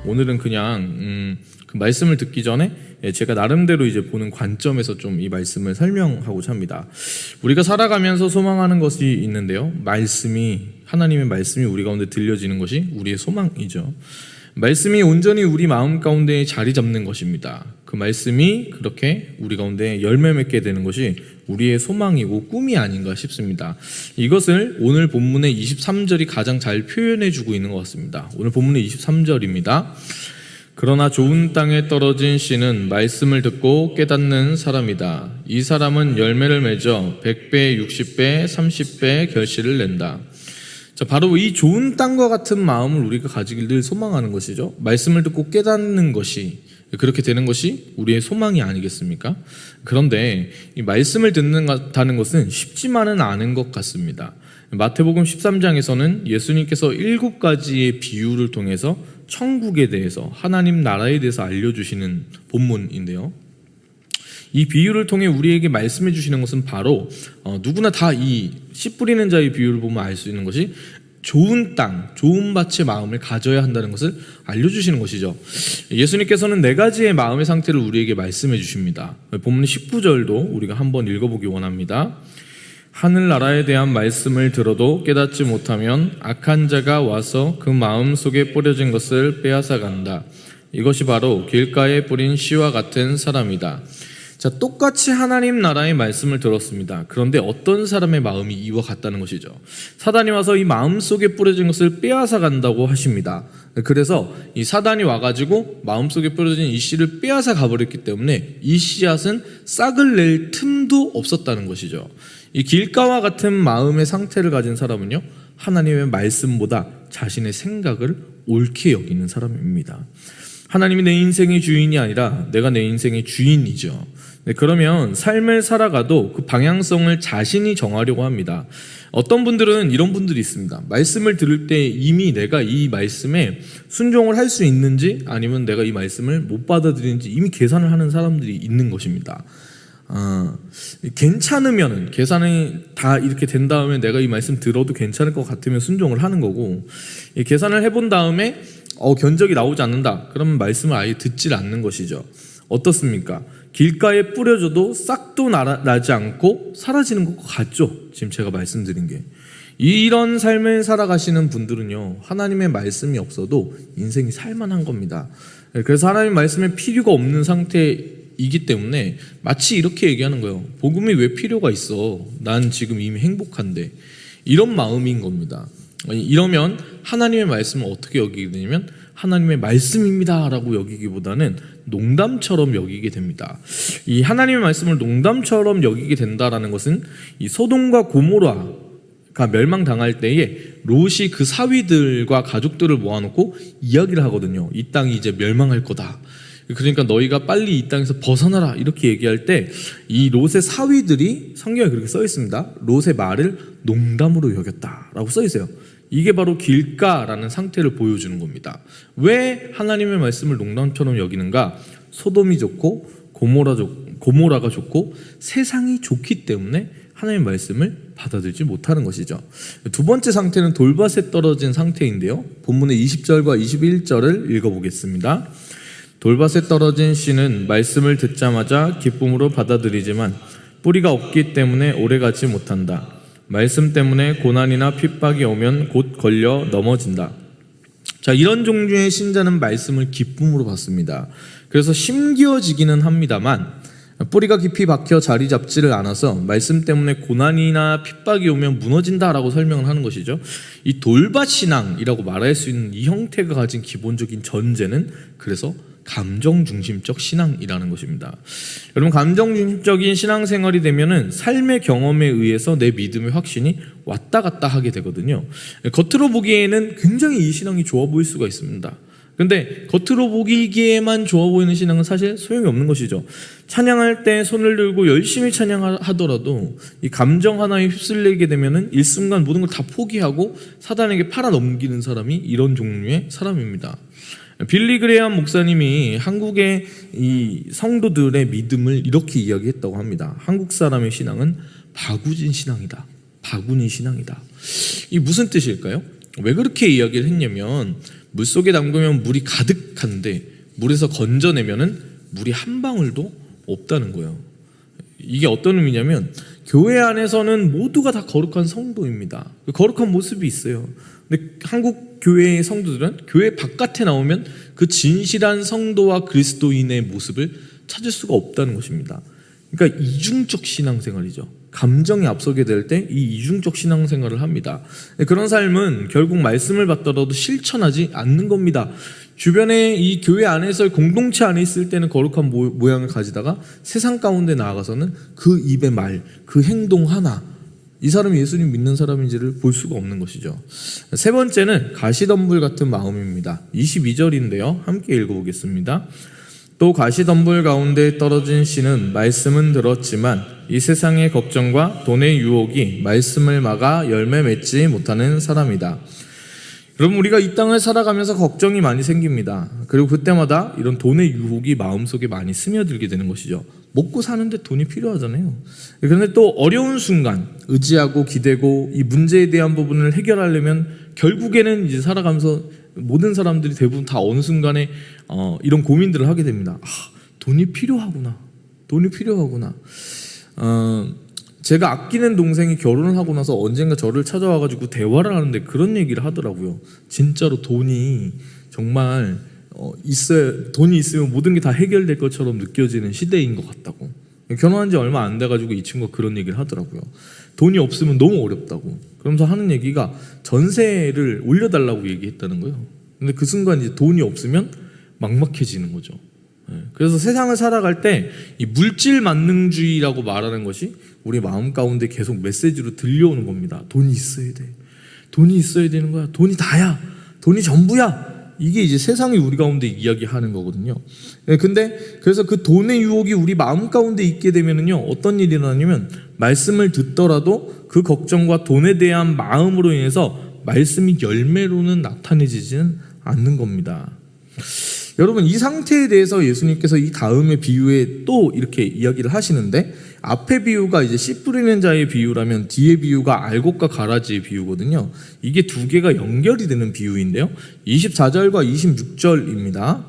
오늘은 그냥 그 말씀을 듣기 전에 제가 나름대로 이제 보는 관점에서 좀 이 말씀을 설명하고자 합니다. 우리가 살아가면서 소망하는 것이 있는데요. 하나님의 말씀이 우리 가운데 들려지는 것이 우리의 소망이죠. 말씀이 온전히 우리 마음 가운데 자리 잡는 것입니다. 그 말씀이 그렇게 우리 가운데 열매 맺게 되는 것이 우리의 소망이고 꿈이 아닌가 싶습니다. 이것을 오늘 본문의 23절이 가장 잘 표현해 주고 있는 것 같습니다. 오늘 본문의 23절입니다. 그러나 좋은 땅에 떨어진 씨는 말씀을 듣고 깨닫는 사람이다. 이 사람은 열매를 맺어 100배, 60배, 30배 결실을 낸다. 자, 바로 이 좋은 땅과 같은 마음을 우리가 가지길 늘 소망하는 것이죠. 말씀을 듣고 깨닫는 것이, 그렇게 되는 것이 우리의 소망이 아니겠습니까? 그런데 이 말씀을 듣는다는 것은 쉽지만은 않은 것 같습니다. 마태복음 13장에서는 예수님께서 7가지의 비유를 통해서 천국에 대해서, 하나님 나라에 대해서 알려주시는 본문인데요. 이 비유를 통해 우리에게 말씀해 주시는 것은 바로 누구나 다 이 씨 뿌리는 자의 비유를 보면 알 수 있는 것이 좋은 땅, 좋은 밭의 마음을 가져야 한다는 것을 알려주시는 것이죠. 예수님께서는 4가지의 마음의 상태를 우리에게 말씀해 주십니다. 본문 19절도 우리가 한번 읽어보기 원합니다. 하늘나라에 대한 말씀을 들어도 깨닫지 못하면 악한 자가 와서 그 마음 속에 뿌려진 것을 빼앗아 간다. 이것이 바로 길가에 뿌린 씨와 같은 사람이다. 자, 똑같이 하나님 나라의 말씀을 들었습니다. 그런데 어떤 사람의 마음이 이와 같다는 것이죠. 사단이 와서 이 마음 속에 뿌려진 것을 빼앗아 간다고 하십니다. 그래서 이 사단이 와가지고 마음 속에 뿌려진 이 씨를 빼앗아 가버렸기 때문에 이 씨앗은 싹을 낼 틈도 없었다는 것이죠. 이 길가와 같은 마음의 상태를 가진 사람은요, 하나님의 말씀보다 자신의 생각을 옳게 여기는 사람입니다. 하나님이 내 인생의 주인이 아니라 내가 내 인생의 주인이죠. 그러면 삶을 살아가도 그 방향성을 자신이 정하려고 합니다. 어떤 분들은 이런 분들이 있습니다. 말씀을 들을 때 이미 내가 이 말씀에 순종을 할 수 있는지 아니면 내가 이 말씀을 못 받아들이는지 이미 계산을 하는 사람들이 있는 것입니다. 괜찮으면, 계산이 다 이렇게 된 다음에 내가 이 말씀 들어도 괜찮을 것 같으면 순종을 하는 거고, 계산을 해본 다음에 견적이 나오지 않는다, 그러면 말씀을 아예 듣질 않는 것이죠. 어떻습니까? 길가에 뿌려져도 싹도 나지 않고 사라지는 것 같죠? 지금 제가 말씀드린 게. 이런 삶을 살아가시는 분들은요, 하나님의 말씀이 없어도 인생이 살만한 겁니다. 그래서 하나님 말씀에 필요가 없는 상태이기 때문에 마치 이렇게 얘기하는 거예요. 복음이 왜 필요가 있어? 난 지금 이미 행복한데. 이런 마음인 겁니다. 이러면 하나님의 말씀을 어떻게 여기게 되냐면 하나님의 말씀입니다 라고 여기기보다는 농담처럼 여기게 됩니다. 이 하나님의 말씀을 농담처럼 여기게 된다라는 것은 이 소돔과 고모라가 멸망당할 때에 롯이 그 사위들과 가족들을 모아놓고 이야기를 하거든요. 이 땅이 이제 멸망할 거다. 그러니까 너희가 빨리 이 땅에서 벗어나라, 이렇게 얘기할 때 이 롯의 사위들이, 성경에 그렇게 써 있습니다. 롯의 말을 농담으로 여겼다라고 써 있어요. 이게 바로 길가라는 상태를 보여주는 겁니다. 왜 하나님의 말씀을 농담처럼 여기는가? 소돔이 좋고 고모라가 좋고 세상이 좋기 때문에 하나님의 말씀을 받아들이지 못하는 것이죠. 두 번째 상태는 돌밭에 떨어진 상태인데요. 본문의 20절과 21절을 읽어보겠습니다. 돌밭에 떨어진 씨는 말씀을 듣자마자 기쁨으로 받아들이지만 뿌리가 없기 때문에 오래가지 못한다. 말씀 때문에 고난이나 핍박이 오면 곧 걸려 넘어진다. 자, 이런 종류의 신자는 말씀을 기쁨으로 받습니다. 그래서 심겨지기는 합니다만 뿌리가 깊이 박혀 자리 잡지를 않아서 말씀 때문에 고난이나 핍박이 오면 무너진다라고 설명을 하는 것이죠. 이 돌밭 신앙이라고 말할 수 있는 이 형태가 가진 기본적인 전제는 그래서 감정 중심적 신앙이라는 것입니다. 여러분, 감정 중심적인 신앙생활이 되면은 삶의 경험에 의해서 내 믿음의 확신이 왔다 갔다 하게 되거든요. 겉으로 보기에는 굉장히 이 신앙이 좋아 보일 수가 있습니다. 근데 겉으로 보기에만 좋아 보이는 신앙은 사실 소용이 없는 것이죠. 찬양할 때 손을 들고 열심히 찬양하더라도 이 감정 하나에 휩쓸리게 되면은 일순간 모든 걸 다 포기하고 사단에게 팔아 넘기는 사람이 이런 종류의 사람입니다. 빌리 그레이엄 목사님이 한국의 이 성도들의 믿음을 이렇게 이야기했다고 합니다. 한국 사람의 신앙은 바구진 신앙이다. 바구니 신앙이다. 이 무슨 뜻일까요? 왜 그렇게 이야기를 했냐면 물속에 담그면 물이 가득한데 물에서 건져내면은 물이 한 방울도 없다는 거예요. 이게 어떤 의미냐면 교회 안에서는 모두가 다 거룩한 성도입니다. 거룩한 모습이 있어요. 근데 한국 교회의 성도들은 교회 바깥에 나오면 그 진실한 성도와 그리스도인의 모습을 찾을 수가 없다는 것입니다. 그러니까 이중적 신앙생활이죠. 감정이 앞서게 될 때 이 이중적 신앙생활을 합니다. 그런 삶은 결국 말씀을 받더라도 실천하지 않는 겁니다. 주변에 이 교회 안에서 공동체 안에 있을 때는 거룩한 모양을 가지다가 세상 가운데 나아가서는 그 입의 말, 그 행동 하나, 이 사람이 예수님 믿는 사람인지를 볼 수가 없는 것이죠. 세 번째는 가시덤불 같은 마음입니다. 22절인데요. 함께 읽어보겠습니다. 또 가시덤불 가운데 떨어진 씨는 말씀은 들었지만 이 세상의 걱정과 돈의 유혹이 말씀을 막아 열매 맺지 못하는 사람이다. 여러분, 우리가 이 땅을 살아가면서 걱정이 많이 생깁니다. 그리고 그때마다 이런 돈의 유혹이 마음속에 많이 스며들게 되는 것이죠. 먹고 사는데 돈이 필요하잖아요. 그런데 또 어려운 순간 의지하고 기대고 이 문제에 대한 부분을 해결하려면 결국에는 이제 살아가면서 모든 사람들이 대부분 다 어느 순간에 이런 고민들을 하게 됩니다. 돈이 필요하구나. 돈이 필요하구나. 제가 아끼는 동생이 결혼을 하고 나서 언젠가 저를 찾아와가지고 대화를 하는데 그런 얘기를 하더라고요. 진짜로 돈이 정말 돈이 있으면 모든 게 다 해결될 것처럼 느껴지는 시대인 것 같다고. 결혼한 지 얼마 안 돼가지고 이 친구가 그런 얘기를 하더라고요. 돈이 없으면 너무 어렵다고. 그러면서 하는 얘기가 전세를 올려달라고 얘기했다는 거예요. 근데 그 순간 이제 돈이 없으면 막막해지는 거죠. 그래서 세상을 살아갈 때 이 물질 만능주의라고 말하는 것이 우리 마음 가운데 계속 메시지로 들려오는 겁니다. 돈이 있어야 돼. 돈이 있어야 되는 거야. 돈이 다야. 돈이 전부야. 이게 이제 세상이 우리 가운데 이야기하는 거거든요. 근데 그래서 그 돈의 유혹이 우리 마음 가운데 있게 되면은요, 어떤 일이 일어나냐면 말씀을 듣더라도 그 걱정과 돈에 대한 마음으로 인해서 말씀이 열매로는 나타내지는 않는 겁니다. 여러분, 이 상태에 대해서 예수님께서 이 다음의 비유에 또 이렇게 이야기를 하시는데, 앞의 비유가 이제 씨 뿌리는 자의 비유라면 뒤의 비유가 알곡과 가라지의 비유거든요. 이게 두 개가 연결이 되는 비유인데요. 24절과 26절입니다.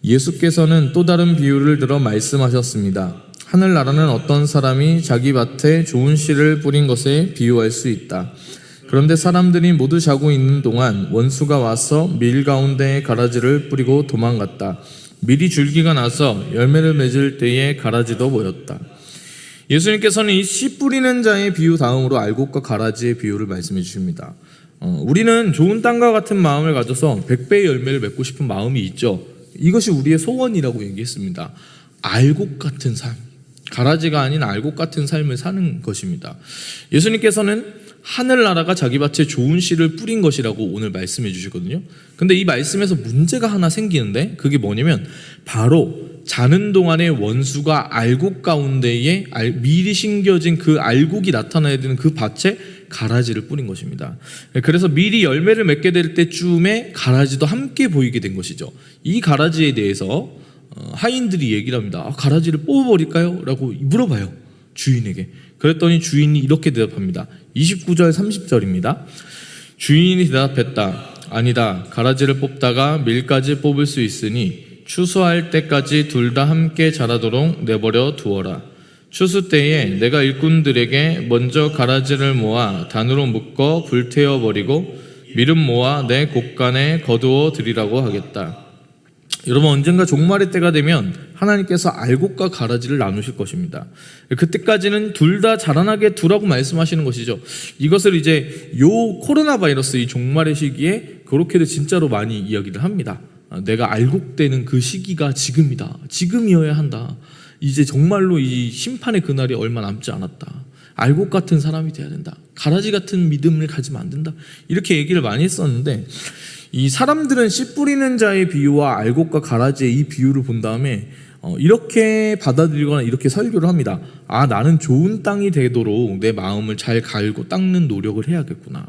예수께서는 또 다른 비유를 들어 말씀하셨습니다. 하늘나라는 어떤 사람이 자기 밭에 좋은 씨를 뿌린 것에 비유할 수 있다. 그런데 사람들이 모두 자고 있는 동안 원수가 와서 밀 가운데 가라지를 뿌리고 도망갔다. 밀이 줄기가 나서 열매를 맺을 때에 가라지도 모였다. 예수님께서는 이 씨 뿌리는 자의 비유 다음으로 알곡과 가라지의 비유를 말씀해 주십니다. 우리는 좋은 땅과 같은 마음을 가져서 100배의 열매를 맺고 싶은 마음이 있죠. 이것이 우리의 소원이라고 얘기했습니다. 알곡 같은 삶, 가라지가 아닌 알곡 같은 삶을 사는 것입니다. 예수님께서는 하늘나라가 자기 밭에 좋은 씨를 뿌린 것이라고 오늘 말씀해 주시거든요. 근데 이 말씀에서 문제가 하나 생기는데, 그게 뭐냐면 바로 자는 동안에 원수가 알곡 가운데에 밀이 심겨진 그 알곡이 나타나야 되는 그 밭에 가라지를 뿌린 것입니다. 그래서 밀이 열매를 맺게 될 때쯤에 가라지도 함께 보이게 된 것이죠. 이 가라지에 대해서 하인들이 얘기를 합니다. 가라지를 뽑아버릴까요? 라고 물어봐요, 주인에게. 그랬더니 주인이 이렇게 대답합니다. 29절 30절입니다. 주인이 대답했다. 아니다. 가라지를 뽑다가 밀까지 뽑을 수 있으니 추수할 때까지 둘 다 함께 자라도록 내버려 두어라. 추수 때에 내가 일꾼들에게 먼저 가라지를 모아 단으로 묶어 불태워 버리고 밀은 모아 내 곳간에 거두어 드리라고 하겠다. 여러분, 언젠가 종말의 때가 되면 하나님께서 알곡과 가라지를 나누실 것입니다. 그때까지는 둘 다 자라나게 두라고 말씀하시는 것이죠. 이것을 이제 요 코로나 바이러스 이 종말의 시기에 그렇게도 진짜로 많이 이야기를 합니다. 내가 알곡되는 그 시기가 지금이다. 지금이어야 한다. 이제 정말로 이 심판의 그날이 얼마 남지 않았다. 알곡 같은 사람이 돼야 된다. 가라지 같은 믿음을 가지면 안 된다. 이렇게 얘기를 많이 했었는데, 이 사람들은 씨 뿌리는 자의 비유와 알곡과 가라지의 이 비유를 본 다음에 이렇게 받아들이거나 이렇게 설교를 합니다. 나는 좋은 땅이 되도록 내 마음을 잘 갈고 닦는 노력을 해야겠구나.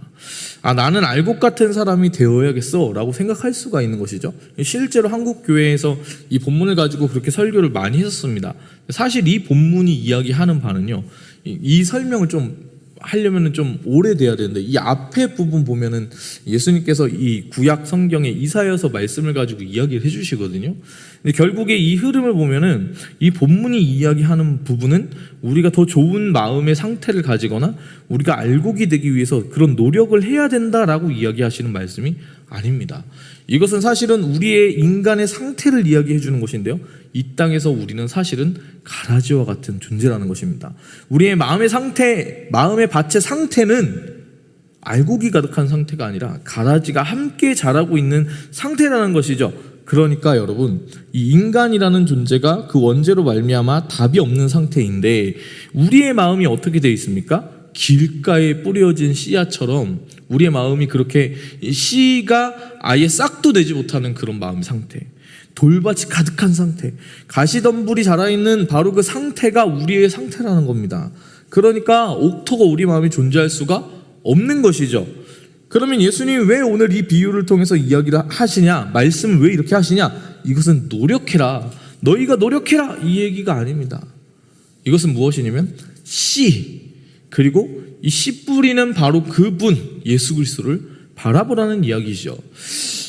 나는 알곡 같은 사람이 되어야겠어 라고 생각할 수가 있는 것이죠. 실제로 한국 교회에서 이 본문을 가지고 그렇게 설교를 많이 했었습니다. 사실 이 본문이 이야기하는 바는요, 이 설명을 좀 하려면은 좀 오래돼야 되는데, 이 앞에 부분 보면은 예수님께서 이 구약 성경에 이사야서 말씀을 가지고 이야기를 해주시거든요. 근데 결국에 이 흐름을 보면은 이 본문이 이야기하는 부분은 우리가 더 좋은 마음의 상태를 가지거나 우리가 알곡이 되기 위해서 그런 노력을 해야 된다라고 이야기하시는 말씀이 아닙니다. 이것은 사실은 우리의 인간의 상태를 이야기해 주는 것인데요, 이 땅에서 우리는 사실은 가라지와 같은 존재라는 것입니다. 우리의 마음의 상태, 마음의 밭의 상태는 알곡이 가득한 상태가 아니라 가라지가 함께 자라고 있는 상태라는 것이죠. 그러니까 여러분, 이 인간이라는 존재가 그 원죄로 말미암아 답이 없는 상태인데, 우리의 마음이 어떻게 되어 있습니까? 길가에 뿌려진 씨앗처럼 우리의 마음이 그렇게 씨가 아예 싹도 내지 못하는 그런 마음의 상태, 돌밭이 가득한 상태, 가시덤불이 자라있는 바로 그 상태가 우리의 상태라는 겁니다. 그러니까 옥토가 우리 마음에 존재할 수가 없는 것이죠. 그러면 예수님이 왜 오늘 이 비유를 통해서 이야기를 하시냐, 말씀을 왜 이렇게 하시냐, 이것은 노력해라, 너희가 노력해라, 이 얘기가 아닙니다. 이것은 무엇이냐면 씨, 그리고 이 씨 뿌리는 바로 그분 예수 그리스도를 바라보라는 이야기죠.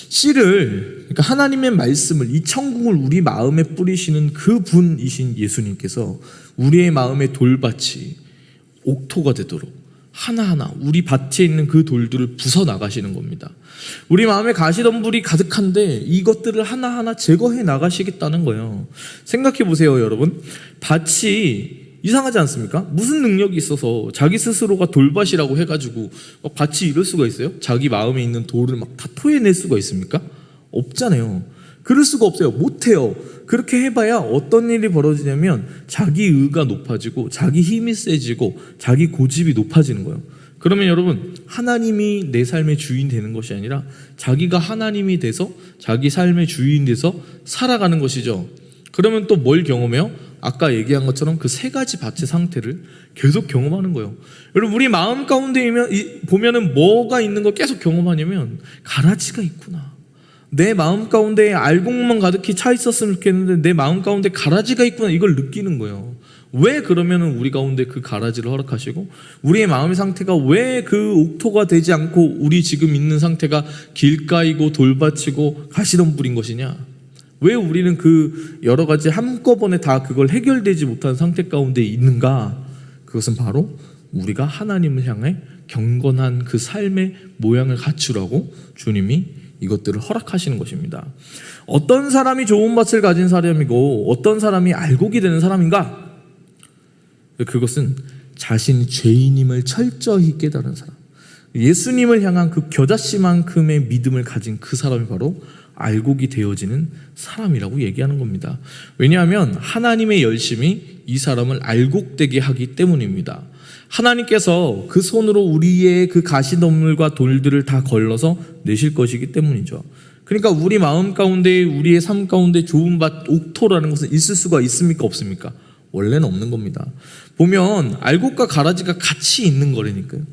씨를, 그러니까 하나님의 말씀을, 이 천국을 우리 마음에 뿌리시는 그분이신 예수님께서 우리의 마음의 돌밭이 옥토가 되도록 하나하나 우리 밭에 있는 그 돌들을 부숴 나가시는 겁니다. 우리 마음에 가시덤불이 가득한데 이것들을 하나하나 제거해 나가시겠다는 거예요. 생각해 보세요, 여러분. 밭이 이상하지 않습니까? 무슨 능력이 있어서 자기 스스로가 돌밭이라고 해가지고 밭이 이럴 수가 있어요? 자기 마음에 있는 돌을 막 다 토해낼 수가 있습니까? 없잖아요. 그럴 수가 없어요. 못해요. 그렇게 해봐야 어떤 일이 벌어지냐면 자기 의가 높아지고 자기 힘이 세지고 자기 고집이 높아지는 거예요. 그러면 여러분, 하나님이 내 삶의 주인 되는 것이 아니라 자기가 하나님이 돼서 자기 삶의 주인 돼서 살아가는 것이죠. 그러면 또 뭘 경험해요? 아까 얘기한 것처럼 그 세 가지 밭의 상태를 계속 경험하는 거예요. 여러분, 우리 마음 가운데 보면은 뭐가 있는 걸 계속 경험하냐면 가라지가 있구나. 내 마음 가운데 알곡만 가득히 차 있었으면 좋겠는데 내 마음 가운데 가라지가 있구나, 이걸 느끼는 거예요. 왜 그러면은 우리 가운데 그 가라지를 허락하시고, 우리의 마음의 상태가 왜 그 옥토가 되지 않고 우리 지금 있는 상태가 길가이고 돌밭이고 가시덤불인 것이냐? 왜 우리는 그 여러 가지 한꺼번에 다 그걸 해결되지 못한 상태 가운데 있는가? 그것은 바로 우리가 하나님을 향해 경건한 그 삶의 모양을 갖추라고 주님이 이것들을 허락하시는 것입니다. 어떤 사람이 좋은 밭을 가진 사람이고 어떤 사람이 알곡이 되는 사람인가? 그것은 자신이 죄인임을 철저히 깨달은 사람, 예수님을 향한 그 겨자씨만큼의 믿음을 가진 그 사람이 바로 알곡이 되어지는 사람이라고 얘기하는 겁니다. 왜냐하면 하나님의 열심이 이 사람을 알곡되게 하기 때문입니다. 하나님께서 그 손으로 우리의 그 가시덤불과 돌들을 다 걸러서 내실 것이기 때문이죠. 그러니까 우리 마음 가운데, 우리의 삶 가운데 좋은 밭, 옥토라는 것은 있을 수가 있습니까? 없습니까? 원래는 없는 겁니다. 보면 알곡과 가라지가 같이 있는 거라니까요.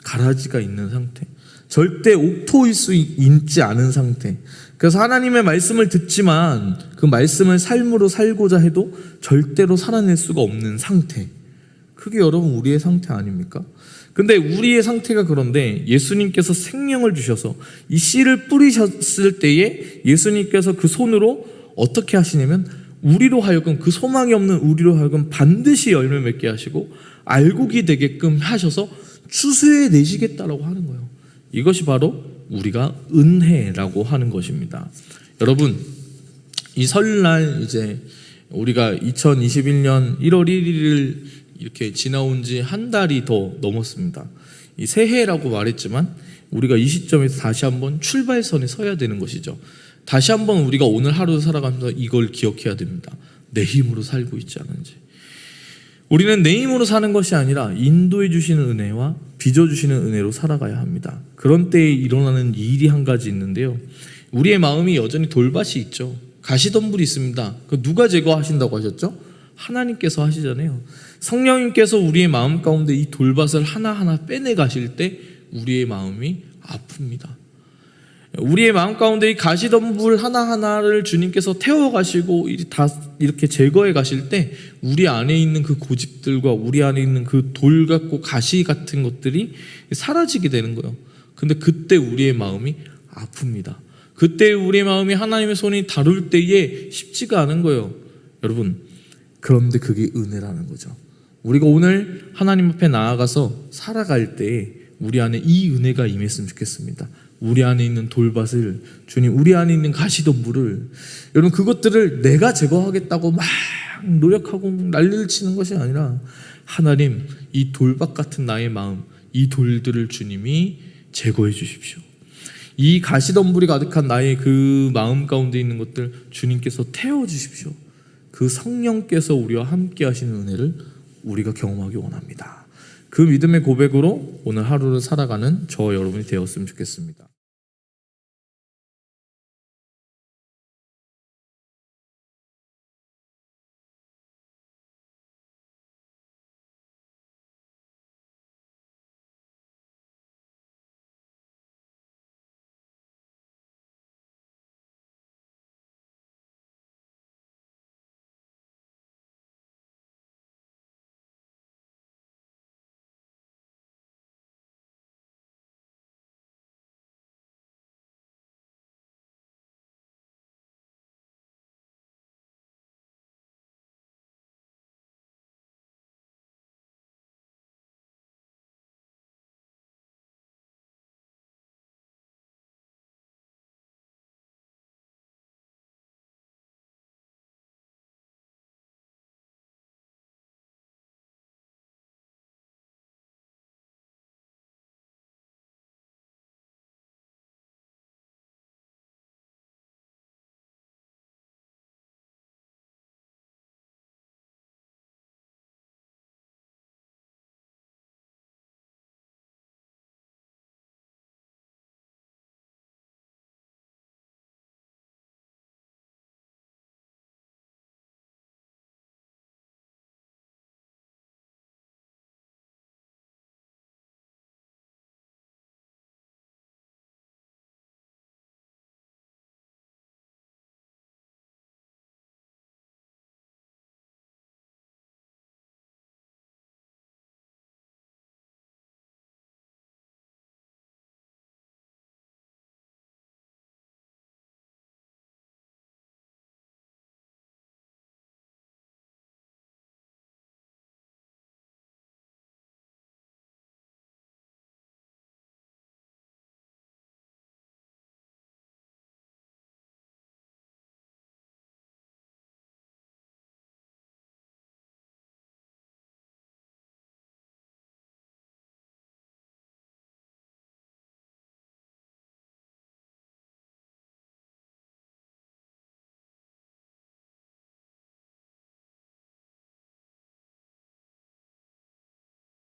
가라지가 있는 상태, 절대 옥토일 수 있지 않은 상태. 그래서 하나님의 말씀을 듣지만 그 말씀을 삶으로 살고자 해도 절대로 살아낼 수가 없는 상태. 그게 여러분 우리의 상태 아닙니까? 근데 우리의 상태가 그런데 예수님께서 생명을 주셔서 이 씨를 뿌리셨을 때에 예수님께서 그 손으로 어떻게 하시냐면 우리로 하여금, 그 소망이 없는 우리로 하여금 반드시 열매 맺게 하시고 알곡이 되게끔 하셔서 추수해 내시겠다라고 하는 거예요. 이것이 바로 우리가 은혜라고 하는 것입니다. 여러분, 이 설날 이제 우리가 2021년 1월 1일을 이렇게 지나온 지 한 달이 더 넘었습니다. 이 새해라고 말했지만 우리가 이 시점에서 다시 한번 출발선에 서야 되는 것이죠. 다시 한번 우리가 오늘 하루 살아가면서 이걸 기억해야 됩니다. 내 힘으로 살고 있지 않은지. 우리는 내 힘으로 사는 것이 아니라 인도해 주시는 은혜와 빚어주시는 은혜로 살아가야 합니다. 그런 때에 일어나는 일이 한 가지 있는데요, 우리의 마음이 여전히 돌밭이 있죠. 가시덤불이 있습니다. 그 누가 제거하신다고 하셨죠? 하나님께서 하시잖아요. 성령님께서 우리의 마음 가운데 이 돌밭을 하나하나 빼내 가실 때 우리의 마음이 아픕니다. 우리의 마음 가운데 이 가시덤불 하나하나를 주님께서 태워가시고 다 이렇게 제거해 가실 때 우리 안에 있는 그 고집들과 우리 안에 있는 그 돌 같고 가시 같은 것들이 사라지게 되는 거예요. 근데 그때 우리의 마음이 아픕니다. 그때 우리의 마음이 하나님의 손이 다룰 때에 쉽지가 않은 거예요. 여러분, 그런데 그게 은혜라는 거죠. 우리가 오늘 하나님 앞에 나아가서 살아갈 때 우리 안에 이 은혜가 임했으면 좋겠습니다. 우리 안에 있는 돌밭을, 주님, 우리 안에 있는 가시덤불을, 여러분, 그것들을 내가 제거하겠다고 막 노력하고 난리를 치는 것이 아니라 하나님, 이 돌밭 같은 나의 마음, 이 돌들을 주님이 제거해 주십시오. 이 가시덤불이 가득한 나의 그 마음 가운데 있는 것들 주님께서 태워 주십시오. 그 성령께서 우리와 함께 하시는 은혜를 우리가 경험하기 원합니다. 그 믿음의 고백으로 오늘 하루를 살아가는 저 여러분이 되었으면 좋겠습니다.